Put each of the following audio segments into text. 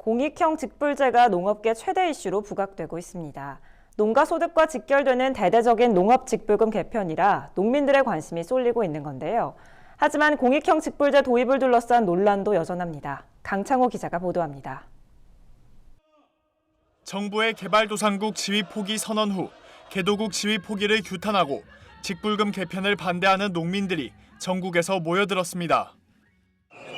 공익형 직불제가 농업계 최대 이슈로 부각되고 있습니다. 농가 소득과 직결되는 대대적인 농업 직불금 개편이라 농민들의 관심이 쏠리고 있는 건데요. 하지만 공익형 직불제 도입을 둘러싼 논란도 여전합니다. 강창호 기자가 보도합니다. 정부의 개발도상국 지위 포기 선언 후 개도국 지위 포기를 규탄하고 직불금 개편을 반대하는 농민들이 전국에서 모여들었습니다.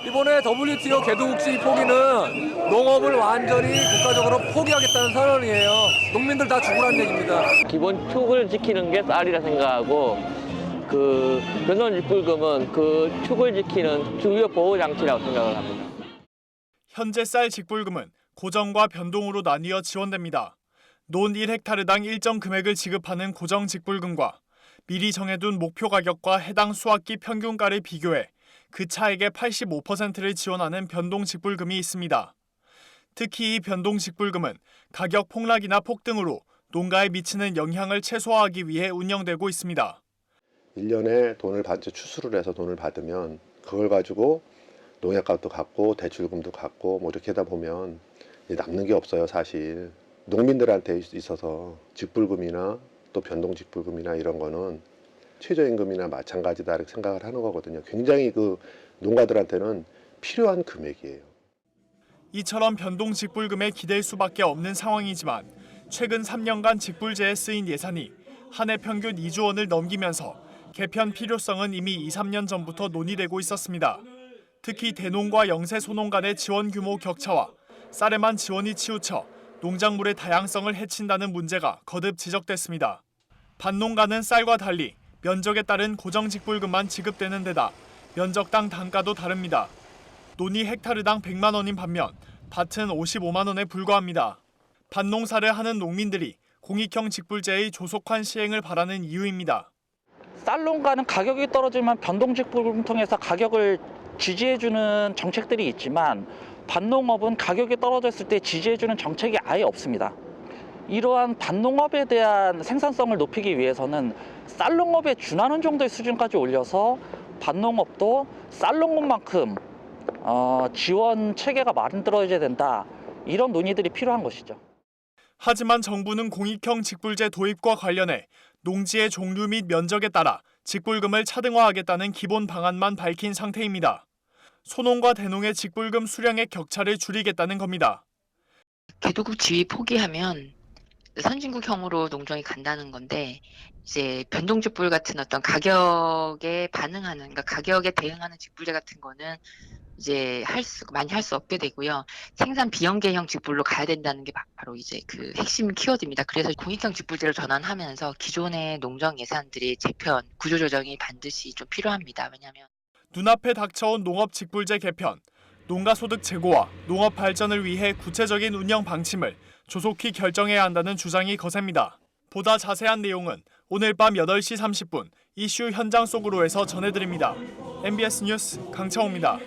이번에 WTO 개도국 지위 포기는 농업을 완전히 국가적으로 포기하겠다는 선언이에요. 농민들 다 죽으라는 얘기입니다. 기본 축을 지키는 게 쌀이라 생각하고 그 변동직불금은 그 축을 지키는 주요 보호 장치라고 생각을 합니다. 현재 쌀 직불금은 고정과 변동으로 나뉘어 지원됩니다. 논 1헥타르당 일정 금액을 지급하는 고정 직불금과 미리 정해둔 목표 가격과 해당 수확기 평균가를 비교해 그 차액의 85%를 지원하는 변동 직불금이 있습니다. 특히 이 변동 직불금은 가격 폭락이나 폭등으로 농가에 미치는 영향을 최소화하기 위해 운영되고 있습니다. 1년에 돈을 추수를 해서 돈을 받으면 그걸 가지고 농약값도 갚고 대출금도 갚고 뭐 이렇게 하다 보면 남는 게 없어요, 사실. 농민들한테 있어서 직불금이나 또 변동 직불금이나 이런 거는 최저임금이나 마찬가지다 이렇게 생각을 하는 거거든요. 굉장히 그 농가들한테는 필요한 금액이에요. 이처럼 변동 직불금에 기댈 수밖에 없는 상황이지만 최근 3년간 직불제에 쓰인 예산이 한 해 평균 2조 원을 넘기면서 개편 필요성은 이미 2, 3년 전부터 논의되고 있었습니다. 특히 대농과 영세 소농 간의 지원 규모 격차와 쌀에만 지원이 치우쳐 농작물의 다양성을 해친다는 문제가 거듭 지적됐습니다. 밭농가는 쌀과 달리 면적에 따른 고정 직불금만 지급되는 데다 면적당 단가도 다릅니다. 논이 헥타르당 100만 원인 반면 밭은 55만 원에 불과합니다. 밭농사를 하는 농민들이 공익형 직불제의 조속한 시행을 바라는 이유입니다. 쌀농가는 가격이 떨어지면 변동직불금 통해서 가격을 지지해주는 정책들이 있지만 밭농업은 가격이 떨어졌을 때 지지해주는 정책이 아예 없습니다. 이러한 밭농업에 대한 생산성을 높이기 위해서는 쌀농업에 준하는 정도의 수준까지 올려서 밭농업도 쌀농업만큼 지원 체계가 만들어져야 된다. 이런 논의들이 필요한 것이죠. 하지만 정부는 공익형 직불제 도입과 관련해 농지의 종류 및 면적에 따라 직불금을 차등화하겠다는 기본 방안만 밝힌 상태입니다. 소농과 대농의 직불금 수령의 격차를 줄이겠다는 겁니다. 개도국 지위 포기하면 선진국형으로 농정이 간다는 건데 이제 변동직불 같은 어떤 가격에 반응하는, 그러니까 가격에 대응하는 직불제 같은 거는 이제 많이 할 수 없게 되고요. 생산 비연계형 직불로 가야 된다는 게 바로 이제 그 핵심 키워드입니다. 그래서 공익형 직불제로 전환하면서 기존의 농정 예산들의 재편, 구조조정이 반드시 좀 필요합니다. 왜냐하면 눈앞에 닥쳐온 농업 직불제 개편, 농가 소득 제고와 농업 발전을 위해 구체적인 운영 방침을 조속히 결정해야 한다는 주장이 거셉니다. 보다 자세한 내용은 오늘 밤 8시 30분 이슈 현장 속으로에서 전해드립니다. MBS 뉴스 강창호입니다.